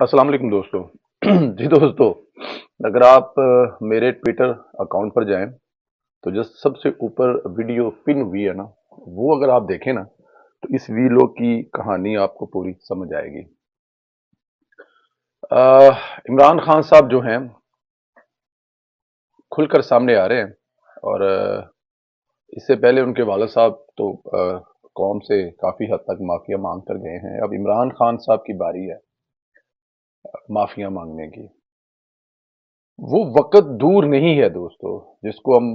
अस्सलाम वालेकुम दोस्तों। जी दोस्तों, अगर आप मेरे ट्विटर अकाउंट पर जाएं तो जो सबसे ऊपर वीडियो पिन हुई है ना, वो अगर आप देखें ना तो इस वीडियो की कहानी आपको पूरी समझ आएगी। इमरान खान साहब जो हैं खुलकर सामने आ रहे हैं और इससे पहले उनके वालिद साहब तो कौम से काफी हद तक माफिया मांग कर गए हैं। अब इमरान खान साहब की बारी है माफिया मांगने की। वो वक़्त दूर नहीं है दोस्तों, जिसको हम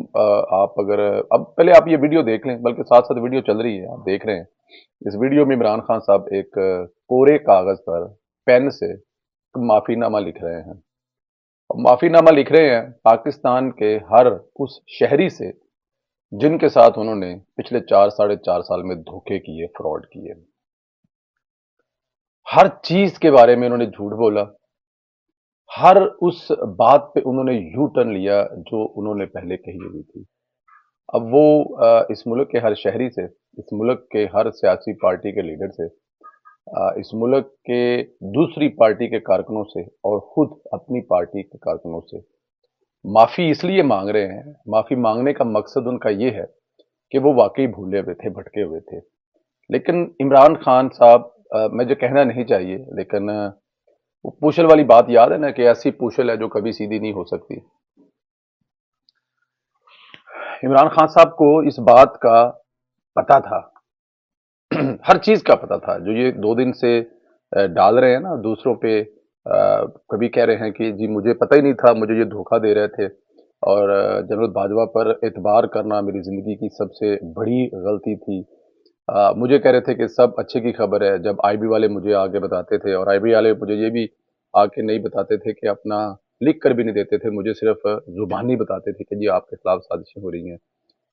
आप अगर अब पहले आप ये वीडियो देख लें, बल्कि साथ-साथ वीडियो चल रही है, आप देख रहे हैं। इस वीडियो में इमरान खान साहब एक कोरे कागज़ पर पेन से माफ़ीनामा लिख रहे हैं। और माफ़ीनामा लिख रहे हैं पाकिस्तान के हर उस शहरी से, जिनके साथ उन्होंने पिछले 4 साढ़े 4 साल में धोखे किए, फ्रॉड किए। हर चीज़ के बारे में उन्होंने झूठ बोला। हर उस बात पे उन्होंने यू टर्न लिया जो उन्होंने पहले कही हुई थी। अब वो इस मुल्क के हर शहरी से, इस मुल्क के हर सियासी पार्टी के लीडर से, इस मुल्क के दूसरी पार्टी के कारकुनों से और खुद अपनी पार्टी के कारकुनों से माफी इसलिए मांग रहे हैं। माफी मांगने का मकसद उनका ये है कि वो वाकई भूले हुए थे, भटके हुए थे। लेकिन इमरान खान साहब, मुझे कहना नहीं चाहिए, लेकिन वो पूछल वाली बात याद है ना कि ऐसी पूछल है जो कभी सीधी नहीं हो सकती। इमरान खान साहब को इस बात का पता था। हर चीज का पता था जो ये 2 दिन से डाल रहे हैं ना दूसरों पे। कभी कह रहे हैं कि जी मुझे पता ही नहीं था, मुझे ये धोखा दे रहे थे, और जनरल बाजवा पर एतबार करना मेरी जिंदगी की सबसे बड़ी गलती थी। मुझे कह रहे थे कि सब अच्छे की खबर है, जब आईबी वाले मुझे आगे बताते थे, और आईबी वाले मुझे ये भी आके नहीं बताते थे कि अपना लिख कर भी नहीं देते थे, मुझे सिर्फ जुबानी बताते थे कि जी आपके खिलाफ साजिशें हो रही हैं।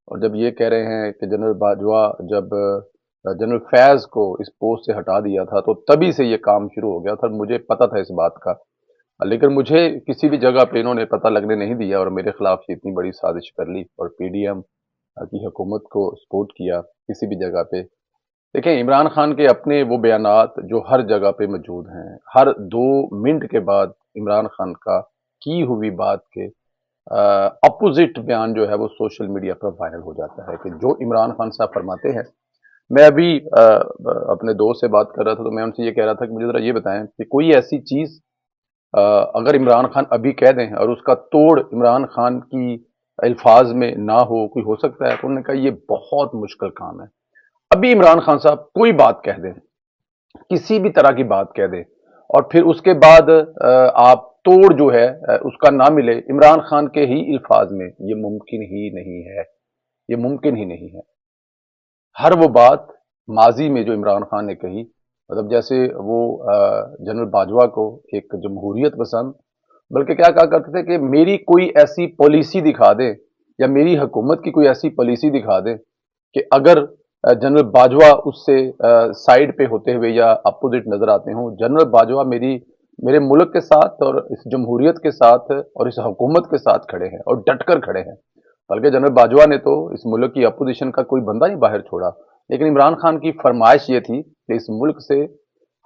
और जब ये कह रहे हैं कि जनरल बाजवा जब जनरल फैज को इस पोस्ट से हटा दिया था तो तभी से ये काम शुरू हो गया था, मुझे पता था इस बात का। लेकिन मुझे किसी भी जगह पे इन्होंने पता लगने नहीं दिया और मेरे खिलाफ ये इतनी बड़ी साजिश कर ली और पीडीएम की हुकूमत को सपोर्ट किया किसी भी जगह पे। देखिए, इमरान खान के अपने वो बयानात जो हर जगह पे मौजूद हैं, हर 2 मिनट के बाद इमरान खान का की हुई बात के अपोजिट बयान जो है वो सोशल मीडिया पर वायरल हो जाता है कि जो इमरान खान साहब फरमाते हैं। मैं अभी अपने दोस्त से बात कर रहा था तो मैं उनसे ये कह रहा था कि मुझे जरा ये बताएं कि कोई ऐसी चीज अगर इमरान खान अभी कह दें और उसका तोड़ इमरान खान की अल्फाज में ना हो, कोई हो सकता है? तो उन्होंने कहा ये बहुत मुश्किल काम है। अभी इमरान खान साहब कोई बात कह दें, किसी भी तरह की बात कह दें, और फिर उसके बाद आप तोड़ जो है उसका ना मिले इमरान खान के ही अल्फाज में, ये मुमकिन ही नहीं है। ये मुमकिन ही नहीं है। हर वो बात माजी में जो इमरान खान ने कही, मतलब जैसे वो जनरल बाजवा को एक जमहूरियत पसंद, बल्कि क्या कहा करते थे कि मेरी कोई ऐसी पॉलिसी दिखा दे या मेरी हुकूमत की कोई ऐसी पॉलिसी दिखा दे कि अगर जनरल बाजवा उससे साइड पे होते हुए या अपोजिट नजर आते हों, जनरल बाजवा मेरे मुल्क के साथ और इस जमहूरियत के साथ और इस हुकूमत के साथ खड़े हैं और डटकर खड़े हैं। बल्कि जनरल बाजवा ने तो इस मुल्क की अपोजिशन का कोई बंदा ही बाहर छोड़ा। लेकिन इमरान खान की फरमाइश ये थी कि इस मुल्क से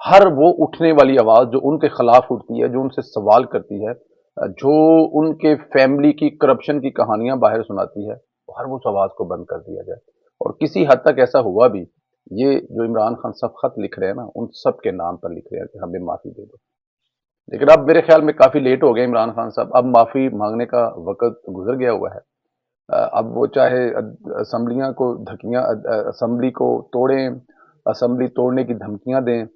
हर वो उठने वाली आवाज जो उनके खिलाफ उठती है, जो उनसे सवाल करती है, जो उनके फैमिली की करप्शन की कहानियां बाहर सुनाती है, हर वो उस आवाज को बंद कर दिया जाए। और किसी हद तक ऐसा हुआ भी। ये जो इमरान खान सब खत लिख रहे हैं ना, उन सब के नाम पर लिख रहे हैं कि हमें माफी दे दो। लेकिन अब मेरे ख्याल में काफी लेट हो गए इमरान खान साहब, अब माफी मांगने का वक्त गुजर गया हुआ है। अब वो चाहे असेंबलियां को धकियां असेंबली को तोड़ें, असेंबली तोड़ने की धमकियां दें।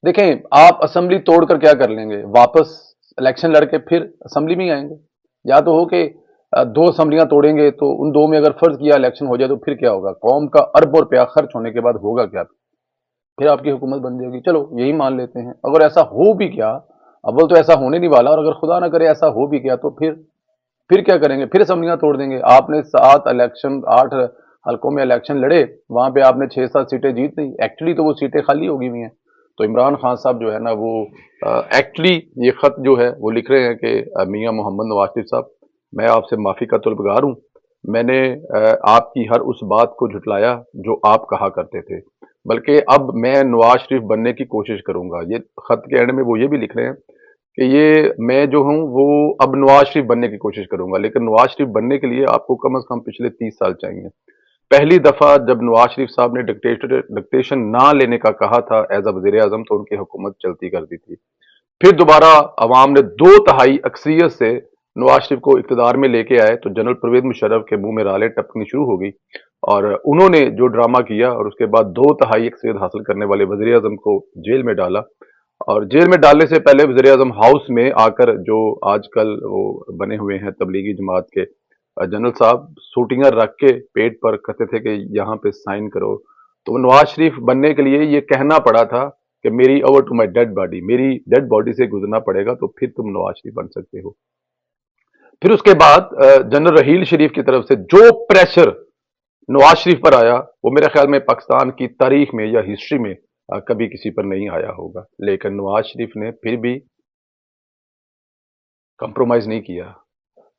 देखें, आप असेंबली तोड़कर क्या कर लेंगे? वापस इलेक्शन लड़के फिर असेंबली में ही आएंगे। या तो हो कि 2 असेंबलियां तोड़ेंगे तो उन 2 में अगर फर्ज किया इलेक्शन हो जाए तो फिर क्या होगा? कौम का अरबों रुपया खर्च होने के बाद होगा क्या? फिर आपकी हुकूमत बन जाएगी। चलो यही मान लेते हैं। अगर ऐसा हो भी क्या, अव्वल तो ऐसा होने नहीं वाला, और अगर खुदा ना करे ऐसा हो भी गया तो फिर क्या करेंगे? फिर असेंबलियां तोड़ देंगे। आपने 7 इलेक्शन 8 हलकों में इलेक्शन लड़े, वहां पे आपने 6-7 सीटें जीत ली, एक्चुअली तो वो सीटें खाली हो गई हुई हैं। तो इमरान खान साहब जो है ना वो एक्चुअली ये खत जो है वो लिख रहे हैं कि मियां मोहम्मद नवाज शरीफ साहब, मैं आपसे माफी का तलबगार हूं। मैंने आपकी हर उस बात को झुटलाया जो आप कहा करते थे। बल्कि अब मैं नवाज शरीफ बनने की कोशिश करूंगा। ये खत के एंड में वो ये भी लिख रहे हैं कि ये मैं जो हूं वो अब नवाज शरीफ बनने की कोशिश करूंगा, लेकिन नवाज शरीफ बनने के लिए आपको कम से कम पिछले 30 साल चाहिए। पहली दफा जब नवाज शरीफ साहब ने डिक्टेशन ना लेने का कहा था एज अ वजीर आजम, तो उनकी हुकूमत चलती कर दी थी। फिर दोबारा अवाम ने 2 तिहाई अक्सरियत से नवाज शरीफ को इक्तदार में लेके आए, तो जनरल परवेज मुशर्रफ के मुंह में रालें टपकनी शुरू हो गई और उन्होंने जो ड्रामा किया और उसके बाद 2 तिहाई अक्सरियत हासिल करने वाले वजीर आजम को जेल में डाला। और जेल में डालने से पहले वजीर आजम हाउस में आकर जो आजकल वो बने हुए हैं तबलीगी जमात के जनरल साहब, सूटियां रख के पेट पर कहते थे कि यहाँ पे साइन करो। तो नवाज शरीफ बनने के लिए ये कहना पड़ा था कि मेरी over to my dead body, मेरी डेड बॉडी से गुजरना पड़ेगा तो फिर तुम नवाज शरीफ बन सकते हो। फिर उसके बाद जनरल रहील शरीफ की तरफ से जो प्रेशर नवाज शरीफ पर आया, वो मेरे ख्याल में पाकिस्तान की तारीख में या हिस्ट्री में कभी किसी पर नहीं आया होगा। लेकिन नवाज शरीफ ने फिर भी कंप्रोमाइज नहीं किया।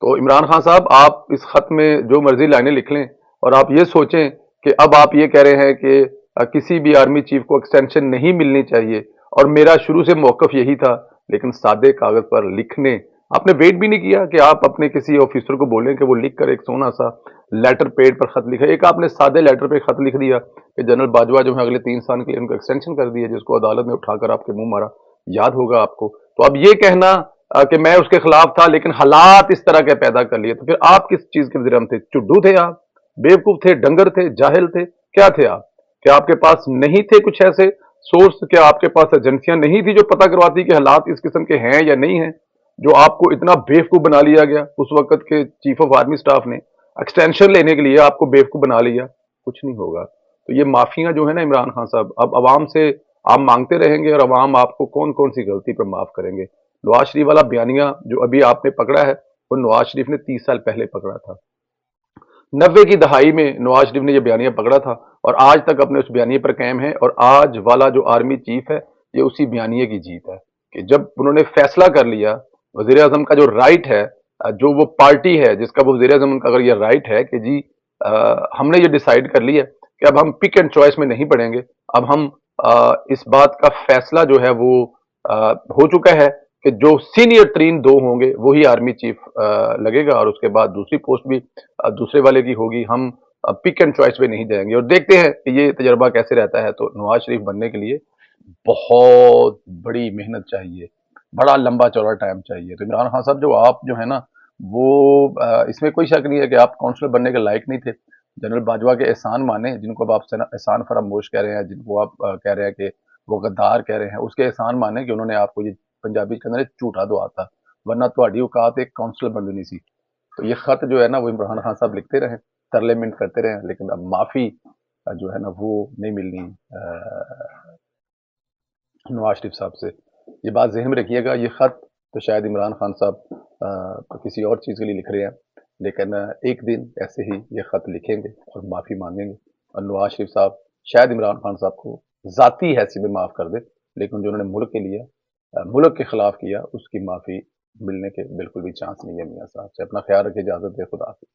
तो इमरान खान साहब, आप इस खत में जो मर्जी लाइनें लिख लें और आप ये सोचें कि अब आप ये कह रहे हैं कि किसी भी आर्मी चीफ को एक्सटेंशन नहीं मिलनी चाहिए, और मेरा शुरू से मौकफ यही था, लेकिन सादे कागज पर लिखने आपने वेट भी नहीं किया कि आप अपने किसी ऑफिसर को बोलें कि वो लिख कर एक सोना सा लेटर पेड पर खत लिखे। एक आपने सादे लेटर पे खत लिख दिया कि जनरल बाजवा जो है अगले 3 साल के लिए उनको एक्सटेंशन कर दिया, जिसको अदालत ने उठाकर आपके मुंह मारा, याद होगा आपको। तो अब ये कहना कि मैं उसके खिलाफ था लेकिन हालात इस तरह के पैदा कर लिए, तो फिर आप किस चीज के वजीर थे? चुड्डू थे आप? बेवकूफ थे? डंगर थे? जाहिल थे? क्या थे आप? क्या आपके पास नहीं थे कुछ ऐसे सोर्स? क्या आपके पास एजेंसियां नहीं थी जो पता करवाती कि हालात इस किस्म के हैं या नहीं है? जो आपको इतना बेवकूफ बना लिया गया उस वक्त के चीफ ऑफ आर्मी स्टाफ ने, एक्सटेंशन लेने के लिए आपको बेवकूफ बना लिया। कुछ नहीं होगा। तो ये माफियां जो है ना इमरान खान साहब, अब अवाम से आप मांगते रहेंगे और अवाम आपको कौन कौन सी गलती पर माफ करेंगे। नवाज शरीफ वाला बयानिया जो अभी आपने पकड़ा है, वो नवाज शरीफ ने 30 साल पहले पकड़ा था। 90 की दहाई में नवाज शरीफ ने यह बयानिया पकड़ा था और आज तक अपने उस बयानिए पर कायम है। और आज वाला जो आर्मी चीफ है, ये उसी बयानिए की जीत है कि जब उन्होंने फैसला कर लिया, वजीर आजम का जो राइट है, जो वो पार्टी है जिसका वो वजीर आजम का अगर ये राइट है कि जी हमने ये डिसाइड कर लिया कि अब हम पिक एंड चॉइस में नहीं पड़ेंगे, अब हम इस बात का फैसला जो है वो हो चुका है कि जो सीनियर तरीन 2 होंगे वही आर्मी चीफ लगेगा और उसके बाद दूसरी पोस्ट भी दूसरे वाले की होगी। हम पिक एंड चॉइस पे नहीं जाएंगे और देखते हैं कि ये तजर्बा कैसे रहता है। तो नवाज शरीफ बनने के लिए बहुत बड़ी मेहनत चाहिए, बड़ा लंबा चौड़ा टाइम चाहिए। तो इमरान खान साहब, जो आप जो है ना वो इसमें कोई शक नहीं है कि आप काउंसलर बनने के लायक नहीं थे। जनरल बाजवा के एहसान माने, जिनको अब आप एहसान फरामोश कह रहे हैं, जिनको आप कह रहे हैं कि वो गद्दार कह रहे हैं, उसके एहसान माने कि उन्होंने आपको ये पंजाबी के अंदर एक झूठा दुआ था, वरना ਤੁਹਾਡੀ औकात एक काउंसलर बननी नहीं सी। तो ये खत जो है ना वो इमरान खान साहब लिखते रहे, तरले मिंट करते रहे, लेकिन अब माफी जो है ना वो नहीं मिलनी नवाज शरीफ साहब से। ये बात ज़हन में रखिएगा। ये खत तो शायद इमरान खान साहब किसी और चीज़ के लिए लिख रहे हैं, लेकिन एक दिन ऐसे ही ये खत लिखेंगे और माफ़ी मांगेंगे और नवाज शरीफ साहब शायद इमरान खान साहब को ज़ाती हैसियत में माफ़ कर दे, लेकिन जो उन्होंने मुल्क के लिए मुल्क के खिलाफ किया उसकी माफ़ी मिलने के बिल्कुल भी चांस नहीं है। मियाँ साहब से अपना ख्याल रखिए, इजाज़त दे, खुदा हाफिज़।